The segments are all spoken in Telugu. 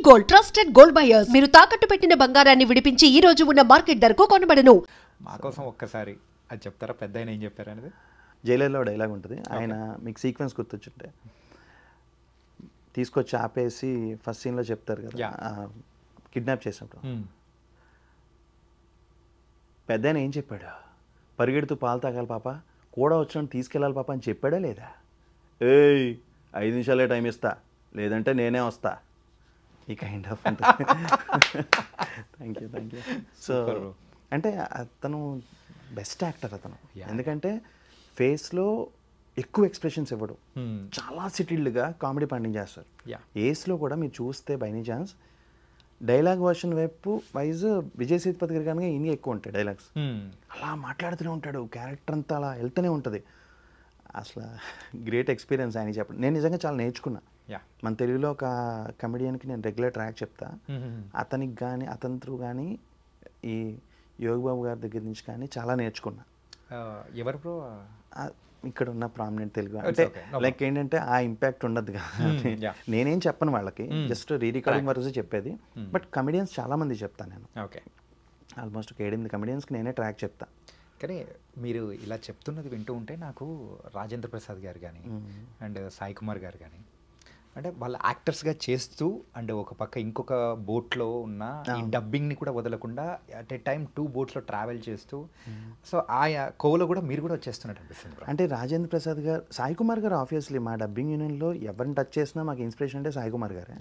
గోల్డ్ ట్రస్టెడ్ గోల్డ్ బయర్స్ మీరు తాకట్టు పెట్టిన బంగారాన్ని విడిపించి ఈ రోజు ఉన్న మార్కెట్ ధరకు కొనబడను. మా కోసం ఒక్కసారి అది చెప్తారా, పెద్ద ఆయన ఏం చెప్పారు అనేది? జైలర్లో డైలాగ్ ఉంటుంది. ఆయన మీకు సీక్వెన్స్ గుర్తొచ్చుంటే తీసుకొచ్చి ఆపేసి ఫస్ట్ సీన్లో చెప్తారు కదా, కిడ్నాప్ చేసినప్పుడు పెద్ద ఆయన ఏం చెప్పాడు? పరిగెడుతూ పాలు తాగాలి పాప, కూడా వచ్చినట్టు తీసుకెళ్ళాలి పాప అని చెప్పాడా లేదా? ఏయ్ 5 నిమిషాలే టైం ఇస్తా, లేదంటే నేనే వస్తా. ఈ kind of thank you. So అంటే అతను బెస్ట్ యాక్టర్ అతను. ఎందుకంటే ఫేస్లో ఎక్కువ ఎక్స్ప్రెషన్స్ ఇవ్వడు, చాలా సెటిల్డ్గా కామెడీ పండించేస్తారు. ఏస్లో కూడా మీరు చూస్తే by any chance dialogue version wise Vijay Sethupathi గారి కనుక ఇన్ని ఎక్కువ ఉంటాయి డైలాగ్స్. అలా మాట్లాడుతూనే ఉంటాడు, క్యారెక్టర్ అంతా అలా వెళ్తూనే ఉంటుంది. అసలు గ్రేట్ ఎక్స్పీరియన్స్ ఆయన చెప్పండి. నేను నిజంగా చాలా నేర్చుకున్నా. మన తెలుగులో ఒక కమెడియన్కి నేను రెగ్యులర్ ట్రాక్ చెప్తా, అతనికి కానీ అతని త్రూ కానీ ఈ యోగి బాబు గారి దగ్గర నుంచి కానీ చాలా నేర్చుకున్నా. ఎవరు బ్రో? ఇక్కడ ఉన్న ప్రామినెంట్ తెలుగు అంటే లైక్ ఏంటంటే ఆ ఇంపాక్ట్ ఉండదు కదా. నేనేం చెప్పను వాళ్ళకి, జస్ట్ రీరికార్డింగ్ వరకు చెప్పేది. బట్ కమెడియన్స్ చాలా మంది చెప్తాను నేను. ఓకే, ఆల్మోస్ట్ ఒక 7-8 కమెడియన్స్కి నేనే ట్రాక్ చెప్తా. కానీ మీరు ఇలా చెప్తున్నది వింటూ ఉంటే నాకు రాజేంద్ర ప్రసాద్ గారు కానీ అండ్ సాయి కుమార్ గారు కానీ అంటే వాళ్ళ యాక్టర్స్గా చేస్తూ అండ్ ఒక పక్క ఇంకొక బోట్లో ఉన్న ఈ డబ్బింగ్ని కూడా వదలకుండా అట్ ఏ టైం 2 బోట్స్లో ట్రావెల్ చేస్తూ సో ఆయా కోవలో కూడా మీరు కూడా వచ్చేస్తున్నట్టు అనిపిస్తుంది. అంటే రాజేంద్ర ప్రసాద్ గారు, సాయి కుమార్ గారు ఆబ్వియస్లీ మా డబ్బింగ్ యూనియన్లో ఎవరిని టచ్ చేసినా మాకు ఇన్స్పిరేషన్ అంటే సాయి కుమార్ గారే.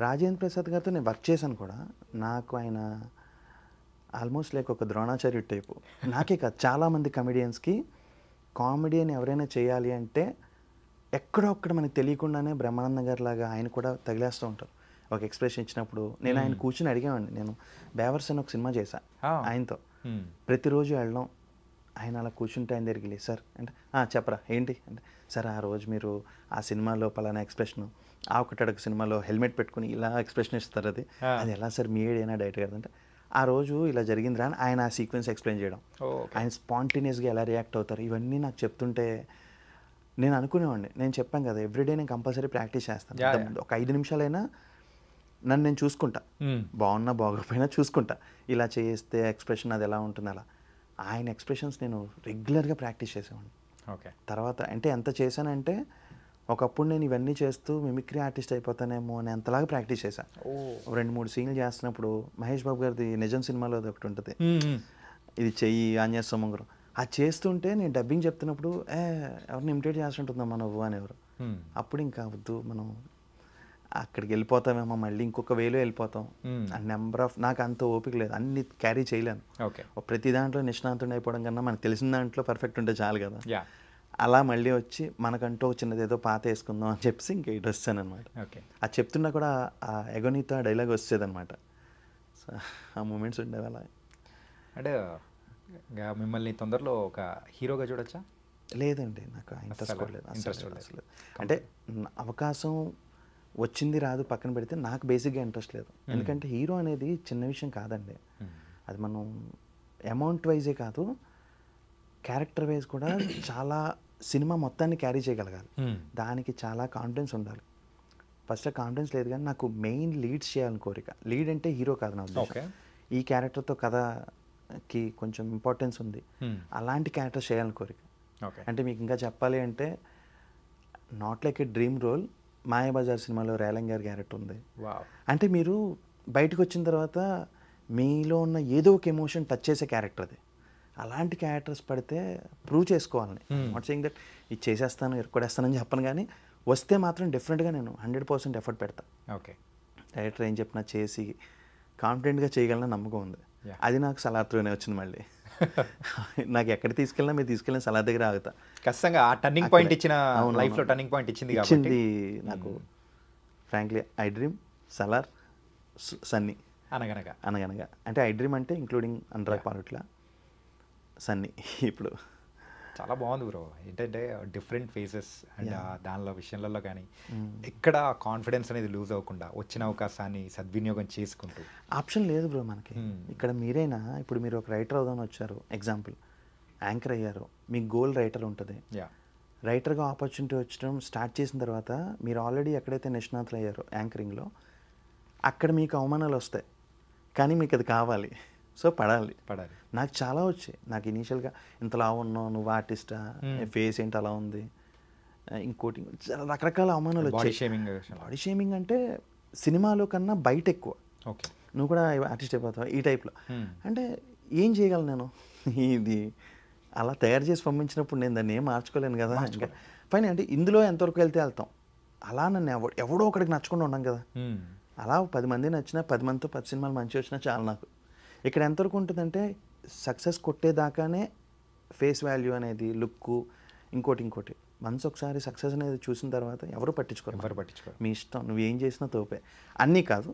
రాజేంద్ర ప్రసాద్ గారితో నేను వర్క్ చేశాను కూడా. నాకు ఆయన ఆల్మోస్ట్ లైక్ ఒక ద్రోణాచార్యుడు టైపు. నాకే కాదు, చాలామంది కమెడియన్స్కి కామెడియన్ ఎవరైనా చేయాలి అంటే ఎక్కడో ఒక్కడ మనకు తెలియకుండానే బ్రహ్మానందం గారి లాగా ఆయన కూడా తగిలేస్తూ ఉంటారు. ఒక ఎక్స్ప్రెషన్ ఇచ్చినప్పుడు నేను ఆయన కూర్చుని అడిగామండి. నేను బేవర్స్ అని ఒక సినిమా చేశా ఆయనతో. ప్రతిరోజు వెళ్ళడం, ఆయన అలా కూర్చుంటే ఆయన దగ్గరికి వెళ్ళి సార్ అంటే చెప్పరా ఏంటి అంటే, సార్ ఆ రోజు మీరు ఆ సినిమాలో పలానా ఎక్స్ప్రెషన్, ఆ ఒకటడుగు సినిమాలో హెల్మెట్ పెట్టుకుని ఇలా ఎక్స్ప్రెషన్ ఇస్తారు, అది ఎలా సార్ మీ ఏడైనా డైరెక్ట్ కదా అంటే, ఆ రోజు ఇలా జరిగిందిరా అని ఆయన ఆ సీక్వెన్స్ ఎక్స్ప్లెయిన్ చేయడం, ఆయన స్పాంటేనియస్గా ఎలా రియాక్ట్ అవుతారు, ఇవన్నీ నాకు చెప్తుంటే నేను అనుకునేవాడిని. నేను చెప్పాను కదా, ఎవ్రీడే నేను కంపల్సరీ ప్రాక్టీస్ చేస్తాను. ఒక 5 నిమిషాలైనా నన్ను నేను చూసుకుంటా, బాగున్నా బాగోకపోయినా చూసుకుంటా. ఇలా చేస్తే ఎక్స్ప్రెషన్ అది ఎలా ఉంటుంది అలా. ఆయన ఎక్స్ప్రెషన్స్ నేను రెగ్యులర్గా ప్రాక్టీస్ చేసేవాడిని. ఓకే, తర్వాత అంటే ఎంత చేశానంటే ఒకప్పుడు నేను ఇవన్నీ చేస్తూ మిమిక్రీ ఆర్టిస్ట్ అయిపోతానేమో అని అంతలాగా ప్రాక్టీస్ చేశాను. 2-3 సీన్లు చేస్తున్నప్పుడు మహేష్ బాబు గారిది నిజం సినిమాలో ఒకటి ఉంటుంది, ఇది చెయ్యి ఆంజనేయ సోమంగరం, అది చేస్తుంటే నేను డబ్బింగ్ చెప్తున్నప్పుడు ఎవరిని ఇమిటేట్ చేస్తుంటుందమ్మా నువ్వు అనేవారు. అప్పుడు ఇంకా వద్దు, మనం అక్కడికి వెళ్ళిపోతామేమో, మళ్ళీ ఇంకొక వేలో వెళ్ళిపోతాం. ఆ నెంబర్ ఆఫ్ నాకు అంత ఓపిక లేదు, అన్ని క్యారీ చేయలేను. ప్రతి దాంట్లో నిష్ణాంతుడు అయిపోవడం కన్నా మనకు తెలిసిన దాంట్లో పర్ఫెక్ట్ ఉంటే చాలు కదా. అలా మళ్ళీ వచ్చి మనకంటూ చిన్నది ఏదో పాత వేసుకుందాం అని చెప్పేసి ఇంక ఇటు వచ్చాను అనమాట. అది చెప్తున్నా కూడా ఆ ఎగోనితో డైలాగ్ వచ్చేదనమాట. సో ఆ మూమెంట్స్ ఉండేవి అలా. అంటే మిమ్మల్ని తొందరలో ఒక హీరోగా చూడొచ్చా? లేదండి, నాకు ఇంట్రెస్ట్ లేదు అసలు. అంటే అవకాశం వచ్చింది రాదు పక్కన పెడితే నాకు బేసిక్గా ఇంట్రెస్ట్ లేదు. ఎందుకంటే హీరో అనేది చిన్న విషయం కాదండి. అది మనం అమౌంట్ వైజే కాదు, క్యారెక్టర్ వైజ్ కూడా చాలా సినిమా మొత్తాన్ని క్యారీ చేయగలగాలి. దానికి చాలా కాన్ఫిడెన్స్ ఉండాలి. ఫస్ట్ కాన్ఫిడెన్స్ లేదు, కానీ నాకు మెయిన్ లీడ్స్ చేయాలని కోరిక. లీడ్ అంటే హీరో కాదు నా ఉద్దేశం. ఈ క్యారెక్టర్తో కథకి కొంచెం ఇంపార్టెన్స్ ఉంది, అలాంటి క్యారెక్టర్ చేయాలని కోరిక. అంటే మీకు ఇంకా చెప్పాలి అంటే not like a dream role, Mayabazar సినిమాలో రేలంగ్ గారి క్యారెక్టర్ ఉంది. అంటే మీరు బయటకు వచ్చిన తర్వాత మీలో ఉన్న ఏదో ఒక ఎమోషన్ టచ్ చేసే క్యారెక్టర్ అది. అలాంటి క్యారెక్టర్స్ పడితే ప్రూవ్ చేసుకోవాలని, నాట్ సేయింగ్ దట్ ఇది చేసేస్తాను ఇరుక్కొడేస్తానని చెప్పను, కానీ వస్తే మాత్రం డెఫినెట్గా నేను 100% ఎఫర్ట్ పెడతాను. ఓకే, డైరెక్టర్ ఏం చెప్పినా చేసి కాన్ఫిడెంట్గా చేయగలన నమ్మకం ఉంది. అది నాకు సలార్తోనే వచ్చింది. మళ్ళీ నాకు ఎక్కడ తీసుకెళ్ళినా మీరు తీసుకెళ్ళిన సలార్ దగ్గర ఆగుతా. ఖచ్చితంగా ఆ టర్నింగ్ పాయింట్ ఇచ్చిన లైఫ్లో టర్నింగ్ పాయింట్ ఇచ్చింది నాకు. Frankly I dream, Salaar, Sunny, అనగనగా అంటే ఐ డ్రీమ్ అంటే ఇంక్లూడింగ్ అనురాగ్ పాలుట్ల, సన్నీ. ఇప్పుడు చాలా బాగుంది బ్రో. ఏంటంటే డిఫరెంట్ ఫేసెస్ అండ్ దానిలో విషయాలలో కానీ ఎక్కడ కాన్ఫిడెన్స్ అనేది లూజ్ అవ్వకుండా వచ్చిన అవకాశాన్ని సద్వినియోగం చేసుకుంటూ. ఆప్షన్ లేదు బ్రో మనకి ఇక్కడ. మీరైనా ఇప్పుడు మీరు ఒక రైటర్ అవుదామని వచ్చారు, ఎగ్జాంపుల్ యాంకర్ అయ్యారు, మీకు గోల్ రైటర్ ఉంటుంది. రైటర్గా ఆపర్చునిటీ వచ్చడం స్టార్ట్ చేసిన తర్వాత మీరు ఆల్రెడీ ఎక్కడైతే నిష్ణాతులు అయ్యారో యాంకరింగ్లో, అక్కడ మీకు అవమానాలు వస్తాయి, కానీ మీకు అది కావాలి, సో పడాలి. నాకు చాలా వచ్చాయి. నాకు ఇనీషియల్గా ఇంతలా ఉన్నావు, నువ్వు ఆర్టిస్టా, ఫేస్ ఏంటి అలా ఉంది, ఇంకోటి చాలా రకరకాల అవమానాలు వచ్చాయి. బాడీ షేమింగ్ అంటే సినిమాలో కన్నా బయట ఎక్కువ. నువ్వు కూడా ఆర్టిస్ట్ అయిపోతావు ఈ టైప్లో. అంటే ఏం చేయగలను నేను? ఇది అలా తయారు చేసి పంపించినప్పుడు నేను దాన్ని ఏం మార్చుకోలేను కదా. ఇంకా పైన అంటే ఇందులో ఎంతవరకు వెళ్తాం. అలా నన్ను ఎవడో ఒకడికి నచ్చకుండా ఉన్నాం కదా. అలా 10 మంది నచ్చినా 10 మందితో 10 సినిమాలు మంచి వచ్చినా చాలా నాకు. ఇక్కడ ఎంతవరకు ఉంటుందంటే సక్సెస్ కొట్టేదాకానే ఫేస్ వాల్యూ అనేది, లుక్కు, ఇంకోటి మనసు ఒకసారి సక్సెస్ అనేది చూసిన తర్వాత ఎవరు పట్టించుకోరు. మీ ఇష్టం, నువ్వు ఏం చేసినా తోపే. అన్నీ కాదు,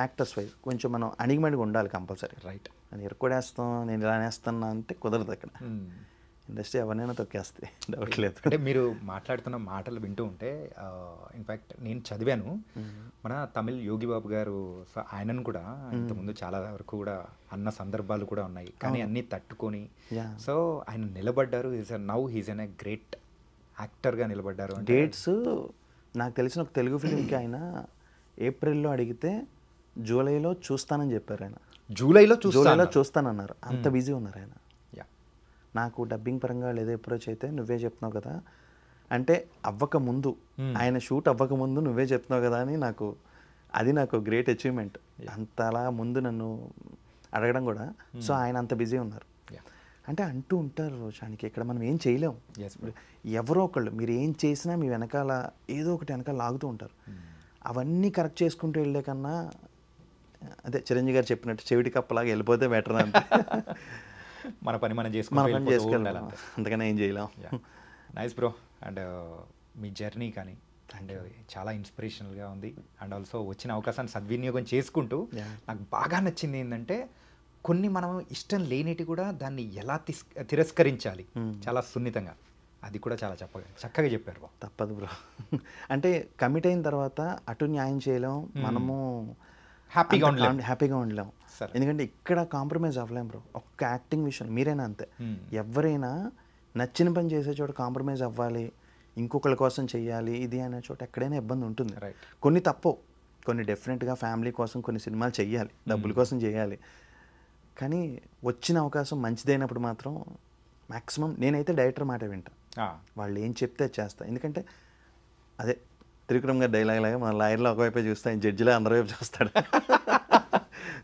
యాక్టర్స్ వైజ్ కొంచెం మనం అణిగిమణిగా ఉండాలి కంపల్సరీ. రైట్. అది ఎరకొడేస్తాం, నేను ఇలా అనేస్తున్నా అంటే కుదరదు. అక్కడ ఇండస్ట్రీ ఎవరినైనా తొక్కేస్తే డౌట్ లేదు. అంటే మీరు మాట్లాడుతున్న మాటలు వింటూ ఉంటే ఇన్ఫ్యాక్ట్ నేను చదివాను, మన తమిళ్ యోగి బాబు గారు ఆయనను కూడా ఇంతకుముందు చాలా వరకు కూడా అన్న సందర్భాలు కూడా ఉన్నాయి, కానీ అన్నీ తట్టుకొని సో ఆయన నిలబడ్డారు. Now he's an a great యాక్టర్గా నిలబడ్డారు. డేట్స్ నాకు తెలిసిన ఒక తెలుగు ఫిలింకి ఆయన ఏప్రిల్లో అడిగితే జూలైలో చూస్తానని చెప్పారు. ఆయన జూలైలో చూస్తానన్నారు. అంత బిజీ ఉన్నారు ఆయన. నాకు డబ్బింగ్ పరంగా లేదా అప్రోచ్ అయితే నువ్వే చెప్తున్నావు కదా అంటే అవ్వకముందు, ఆయన షూట్ అవ్వకముందు నువ్వే చెప్తున్నావు కదా అని నాకు గ్రేట్ అచీవ్మెంట్. అంతలా ముందు నన్ను అడగడం కూడా. సో ఆయన అంత బిజీ ఉన్నారు. అంటే అంటూ ఉంటారు రోజానికి, ఇక్కడ మనం ఏం చేయలేం. ఎవరో ఒకళ్ళు మీరు ఏం చేసినా మీ వెనకాల ఏదో ఒకటి వెనకాల లాగుతూ ఉంటారు. అవన్నీ కరెక్ట్ చేసుకుంటూ వెళ్ళే కన్నా అదే చిరంజీవి గారు చెప్పినట్టు చెవిటి కప్పలాగా వెళ్ళిపోతే బెటర్ అంతే. మన పని మనం చేసుకోవాలి, అందుకనే ఏం చేయలేం. Nice bro. And me journey కానీ అండ్ చాలా ఇన్స్పిరేషనల్గా ఉంది. అండ్ ఆల్సో వచ్చిన అవకాశాన్ని సద్వినియోగం చేసుకుంటూ నాకు బాగా నచ్చింది ఏంటంటే కొన్ని మనం ఇష్టం లేనిటి కూడా దాన్ని ఎలా తిరస్కరించాలి చాలా సున్నితంగా, అది కూడా చాలా చక్కగా చెప్పారు బ్రో. తప్పదు బ్రో. అంటే కమిట్ అయిన తర్వాత అటు న్యాయం చేయలేం, మనము హ్యాపీగా ఉండలేం. ఎందుకంటే ఇక్కడ కాంప్రమైజ్ అవ్వలేం బ్రో. ఒక్క యాక్టింగ్ విషయం మీరైనా అంతే, ఎవరైనా నచ్చిన పని చేసే చోట కాంప్రమైజ్ అవ్వాలి, ఇంకొకరి కోసం చెయ్యాలి ఇది అనే చోట ఎక్కడైనా ఇబ్బంది ఉంటుంది. కొన్ని తప్పవు, కొన్ని డెఫినెట్గా ఫ్యామిలీ కోసం కొన్ని సినిమాలు చెయ్యాలి, డబ్బుల కోసం చేయాలి. కానీ వచ్చిన అవకాశం మంచిదైనప్పుడు మాత్రం మ్యాక్సిమం నేనైతే డైరెక్టర్ మాట వింటా, వాళ్ళు ఏం చెప్తే చేస్తా. ఎందుకంటే అదే త్రివిక్రమ్ గారి డైలాగ్ లాగా మన లాయర్లో ఒకవైపే చూస్తాను, జడ్జిలో అందరి వైపు చూస్తాడు.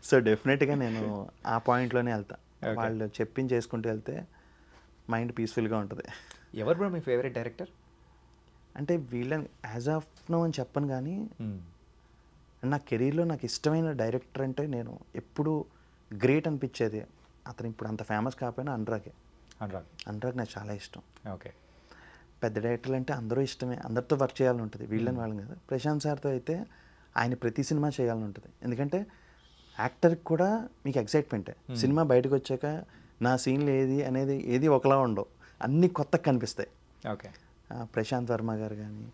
సో డెఫినెట్గా నేను ఆ పాయింట్లోనే వెళ్తా. వాళ్ళు చెప్పింది చేసుకుంటూ వెళ్తే మైండ్ పీస్ఫుల్గా ఉంటుంది. ఎవరు బ్రో మీ ఫేవరెట్ డైరెక్టర్? అంటే వీళ్ళని యాజ్ ఆఫ్ నో అని చెప్పను, కానీ నా కెరీర్లో నాకు ఇష్టమైన డైరెక్టర్ అంటే నేను ఎప్పుడు గ్రేట్ అనిపించేది అతను, ఇప్పుడు అంత ఫేమస్ కాకపోయినా అనురాగ్ నాకు చాలా ఇష్టం. ఓకే. పెద్ద డైరెక్టర్లు అంటే అందరూ ఇష్టమే, అందరితో వర్క్ చేయాలని ఉంటుంది, వీళ్ళని వాళ్ళని కదా. ప్రశాంత్ సార్తో అయితే ఆయన ప్రతి సినిమా చేయాలని ఉంటుంది. ఎందుకంటే యాక్టర్కి కూడా మీకు ఎక్సైట్మెంటే, సినిమా బయటకు వచ్చాక నా సీన్లు ఏది ఒకలా ఉండవు, అన్నీ కొత్తగా కనిపిస్తాయి. ఓకే. ప్రశాంత్ వర్మ గారు కానీ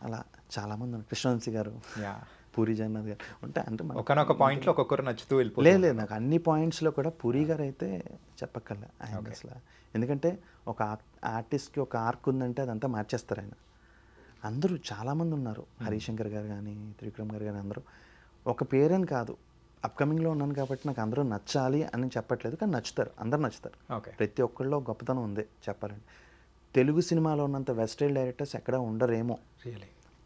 అలా చాలామంది ఉన్నారు, కృష్ణవంశీ గారు, పూరి జగన్నాథ్ గారు ఉంటే అంటే ఒకనొక పాయింట్లో ఒక్కొక్కరు నచ్చుతూ లేదు నాకు అన్ని పాయింట్స్లో కూడా పూరి గారు అయితే చెప్పక్కర్లే ఆయన అసలు. ఎందుకంటే ఒక ఆర్టిస్ట్కి ఒక ఆర్క్ ఉందంటే అదంతా మార్చేస్తారు ఆయన. అందరూ చాలామంది ఉన్నారు, హరిశంకర్ గారు కానీ త్రివిక్రమ్ గారు కానీ అందరూ. ఒక పేరని కాదు, అప్కమింగ్లో ఉన్నాను కాబట్టి నాకు అందరూ నచ్చాలి అని చెప్పట్లేదు, కానీ నచ్చుతారు, అందరూ నచ్చుతారు. ప్రతి ఒక్కళ్ళలో గొప్పతనం ఉంది చెప్పాలంటే. తెలుగు సినిమాలో ఉన్నంత వెస్టైల్ డైరెక్టర్స్ ఎక్కడా ఉండరేమో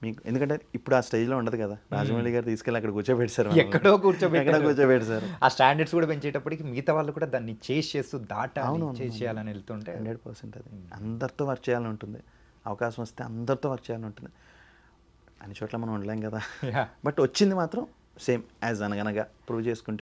మీకు, ఎందుకంటే ఇప్పుడు ఆ స్టేజ్లో ఉండదు కదా. రాజమౌళి గారు తీసుకెళ్ళి అక్కడ కూర్చోబెట్టారు, ఎక్కడో కూర్చోబెట్టారు. ఆ స్టాండర్డ్స్ కూడా పెంచేటప్పటికి మిగతా వాళ్ళు కూడా దాన్ని చేస్తూ చేయాలని వెళ్తుంటే 100% అది అందరితో వర్క్ చేయాలని ఉంటుంది, అవకాశం వస్తే అందరితో వర్క్ చేయాలని ఉంటుంది. అన్ని చోట్ల మనం ఉండలేం కదా, బట్ వచ్చింది మాత్రం సేమ్ యాజ్ అనగనగా ప్రూవ్ చేసుకుంటే